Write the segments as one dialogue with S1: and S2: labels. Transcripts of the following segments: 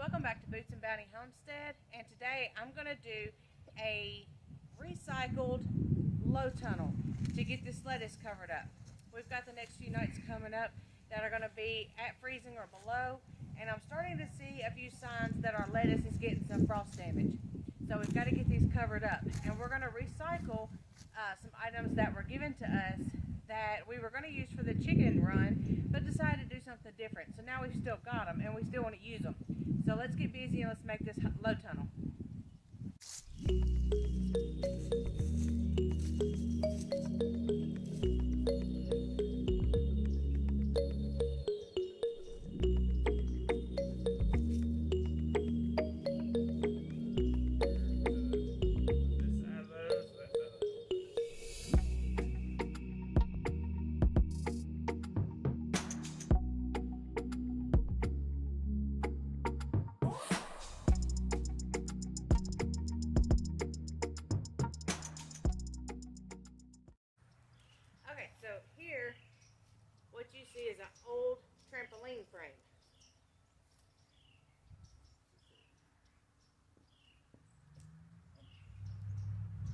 S1: Welcome back to Boots and Bounty Homestead, and today I'm going to do a recycled low tunnel to get this lettuce covered up. We've got the next few nights coming up that are going to be at freezing or below, and I'm starting to see a few signs that our lettuce is getting some frost damage. So we've got to get these covered up, and we're going to recycle some items that were given to us that we were going to use for the chicken run, but decided to do something different. So now we've still got them, and we still want to use them. So let's get busy and let's make this low tunnel. Okay, so here, what you see is an old trampoline frame.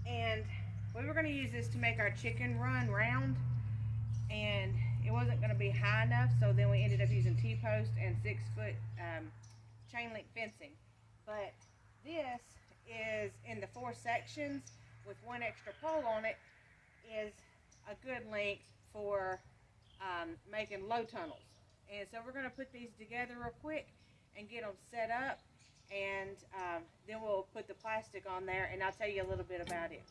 S1: And we were going to use this to make our chicken run round, and it wasn't going to be high enough, so then we ended up using T-post and 6-foot chain link fencing. But this is in the 4 sections with 1 extra pole on it, is a good length for making low tunnels. And so we're going to put these together real quick and get them set up, and then we'll put the plastic on there, and I'll tell you a little bit about it.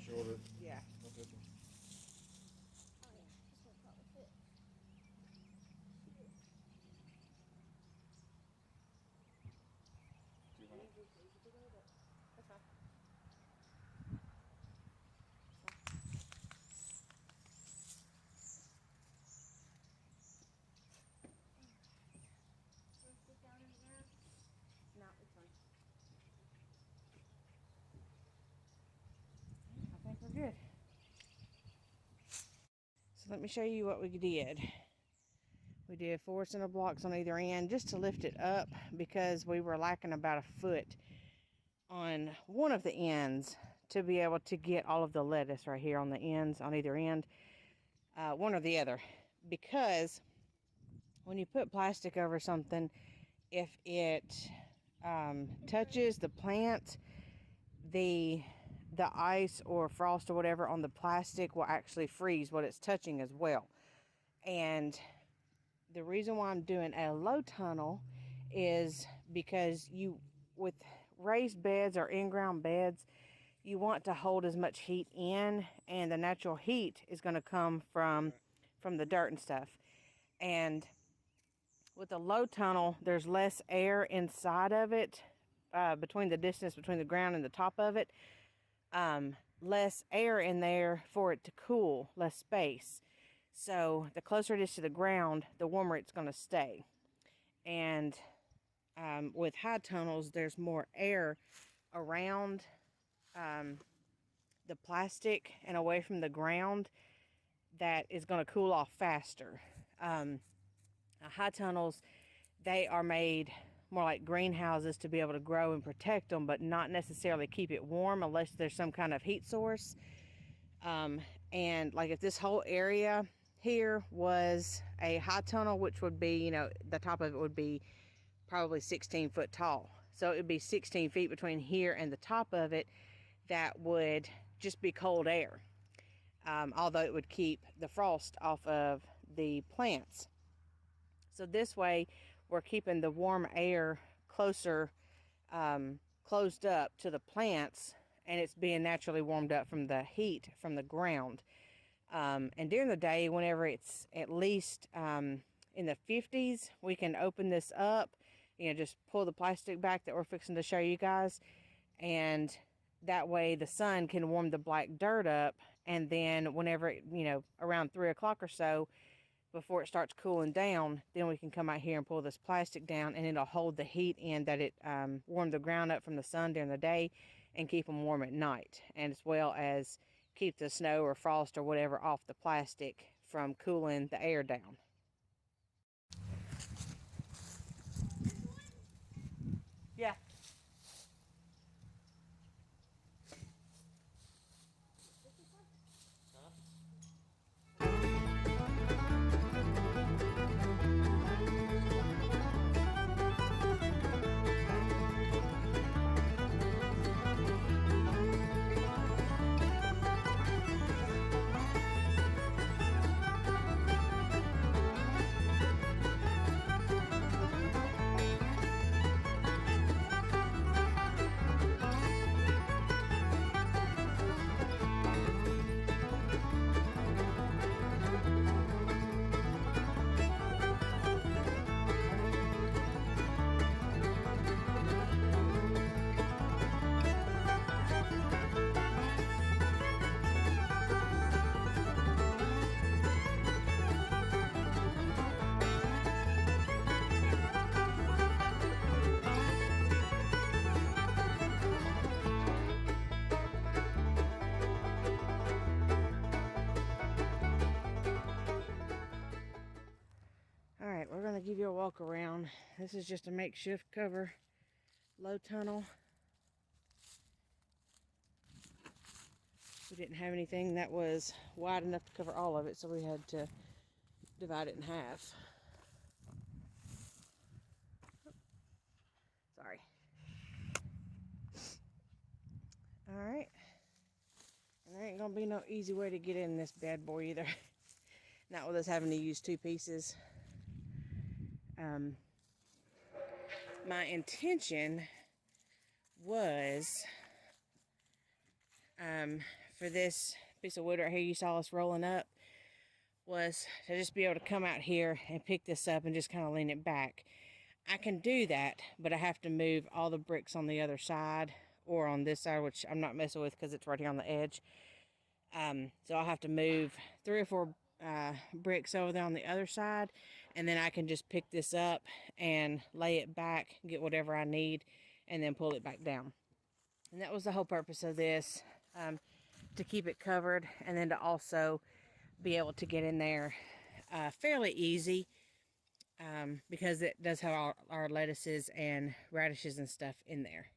S2: Shorter.
S1: Yeah.
S2: Okay.
S3: Oh yeah, this one probably fit.
S1: That's fine.
S3: Sit down in the air.
S1: No, it's fine. I think we're good. So let me show you what we did. We did 4 center blocks on either end just to lift it up, because we were lacking about 1 foot on one of the ends to be able to get all of the lettuce right here on the ends on either end, one or the other. Because when you put plastic over something, if it touches the plant, the ice or frost or whatever on the plastic will actually freeze what it's touching as well. And the reason why I'm doing a low tunnel is because with raised beds or in-ground beds, you want to hold as much heat in, and the natural heat is going to come from the dirt and stuff. And with a low tunnel, there's less air inside of it, between the distance between the ground and the top of it. Less air in there for it to cool, less space. So the closer it is to the ground, the warmer it's going to stay. And with high tunnels, there's more air around the plastic and away from the ground, that is going to cool off faster. High tunnels, they are made more like greenhouses to be able to grow and protect them, but not necessarily keep it warm unless there's some kind of heat source. And like if this whole area here was a high tunnel, which would be, you know, the top of it would be probably 16 foot tall. So it would be 16 feet between here and the top of it. That would just be cold air. Although it would keep the frost off of the plants. So this way we're keeping the warm air closer, closed up to the plants, and it's being naturally warmed up from the heat from the ground. And during the day, whenever it's at least in the 50s, we can open this up, you know, just pull the plastic back that we're fixing to show you guys, and that way the sun can warm the black dirt up, and then whenever it, you know, around 3 o'clock or so, before it starts cooling down, then we can come out here and pull this plastic down, and it'll hold the heat in that it warmed the ground up from the sun during the day and keep them warm at night, and as well as keep the snow or frost or whatever off the plastic from cooling the air down. Yeah. Alright, we're going to give you a walk around. This is just a makeshift cover low tunnel. We didn't have anything that was wide enough to cover all of it, so we had to divide it in half. Sorry. Alright. And there ain't going to be no easy way to get in this bad boy either. Not with us having to use two pieces. My intention was for this piece of wood right here you saw us rolling up, was to just be able to come out here and pick this up and just kind of lean it back. I can do that, but I have to move all the bricks on the other side or on this side, which I'm not messing with because it's right here on the edge. So I'll have to move 3 or 4 bricks over there on the other side, and then I can just pick this up and lay it back, get whatever I need, and then pull it back down. And that was the whole purpose of this, to keep it covered, and then to also be able to get in there fairly easy, because it does have all our lettuces and radishes and stuff in there.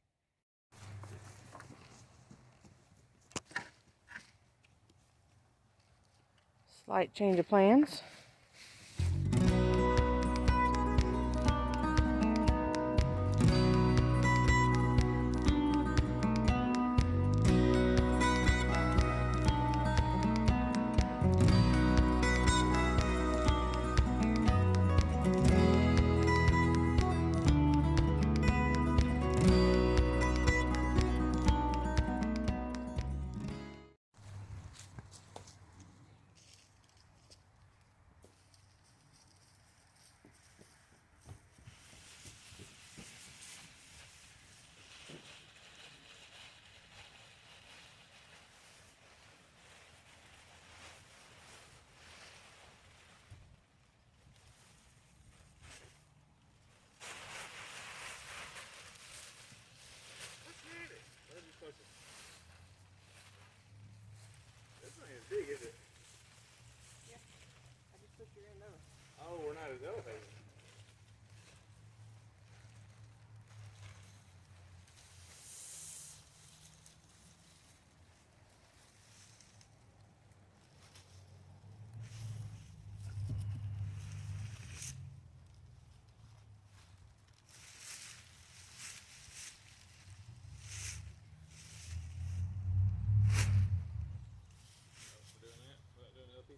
S1: Slight change of plans.
S2: Oh, we're not as elevated.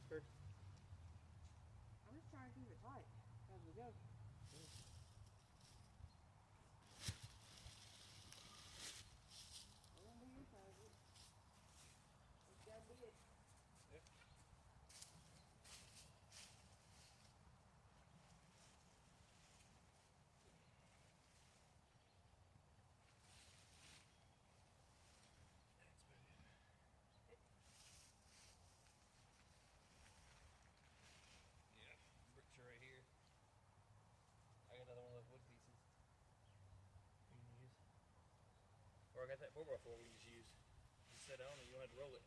S2: First.
S1: I'm just trying to keep it tight as we go.
S2: Bricks are right here. I got another one of those wood pieces you can use. Or I got that 4x4 we can just use. Just set it on and you don't have to roll it.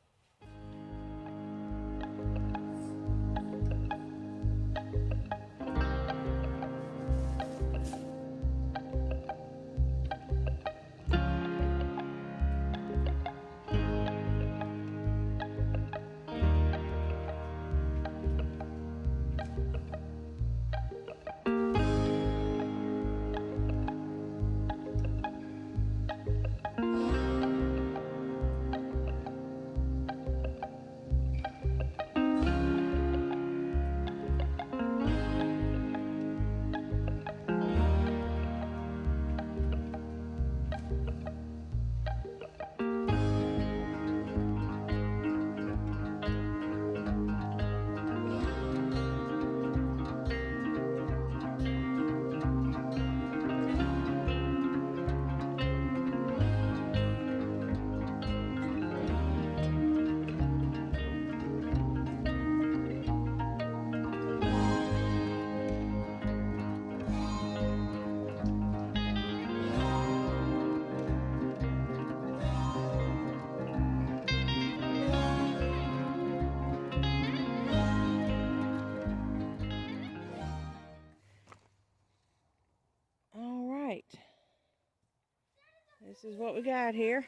S1: This is what we got here.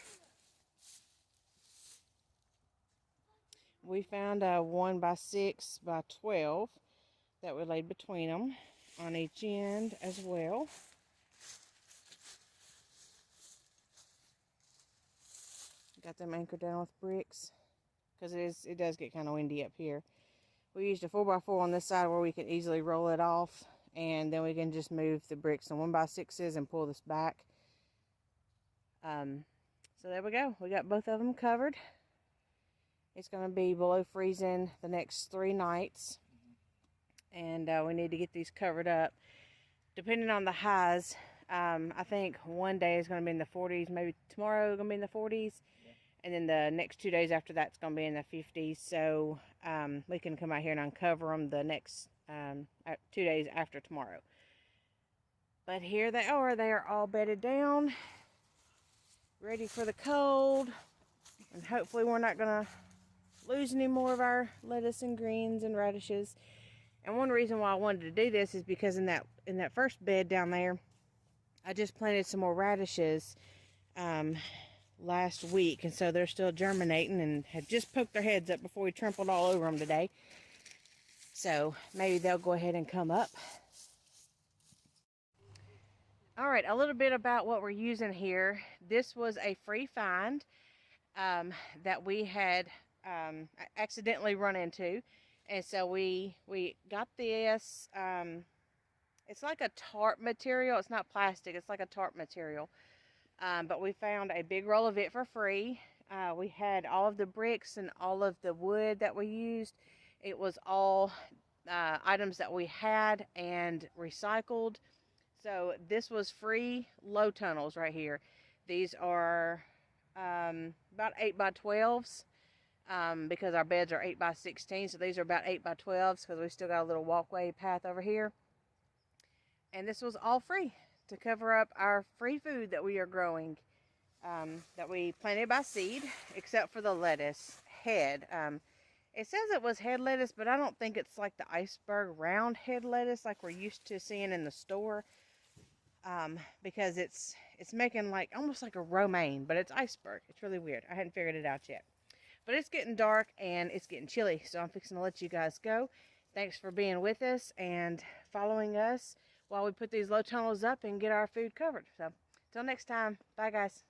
S1: We found a 1x6x12 that we laid between them on each end as well. Got them anchored down with bricks because it does get kind of windy up here. We used a 4x4 on this side where we can easily roll it off, and then we can just move the bricks and 1x6s and pull this back. So there we go. We got both of them covered. It's going to be below freezing the next 3 nights. And we need to get these covered up. Depending on the highs, I think one day is going to be in the 40s. Maybe tomorrow is going to be in the 40s. Yeah. And then the next 2 days after that is going to be in the 50s. So we can come out here and uncover them the next 2 days after tomorrow. But here they are. They are all bedded down, ready for the cold. And hopefully we're not going to lose any more of our lettuce and greens and radishes. And one reason why I wanted to do this is because in that first bed down there, I just planted some more radishes last week, and so they're still germinating and had just poked their heads up before we trampled all over them today. So maybe they'll go ahead and come up. All right, a little bit about what we're using here. This was a free find that we had accidentally run into, and so we got this. It's like a tarp material. It's not plastic. It's like a tarp material. But we found a big roll of it for free. We had all of the bricks and all of the wood that we used. It was all items that we had and recycled. So this was free low tunnels right here. These are about 8x12s because our beds are 8x16. So these are about 8x12s because we still got a little walkway path over here. And this was all free to cover up our free food that we are growing, that we planted by seed, except for the lettuce head. It says it was head lettuce, but I don't think it's like the iceberg round head lettuce like we're used to seeing in the store. Because it's making like almost like a romaine, but it's iceberg. It's really weird. I hadn't figured it out yet. But it's getting dark and it's getting chilly, so I'm fixing to let you guys go. Thanks for being with us and following us while we put these low tunnels up and get our food covered. So, till next time, bye guys.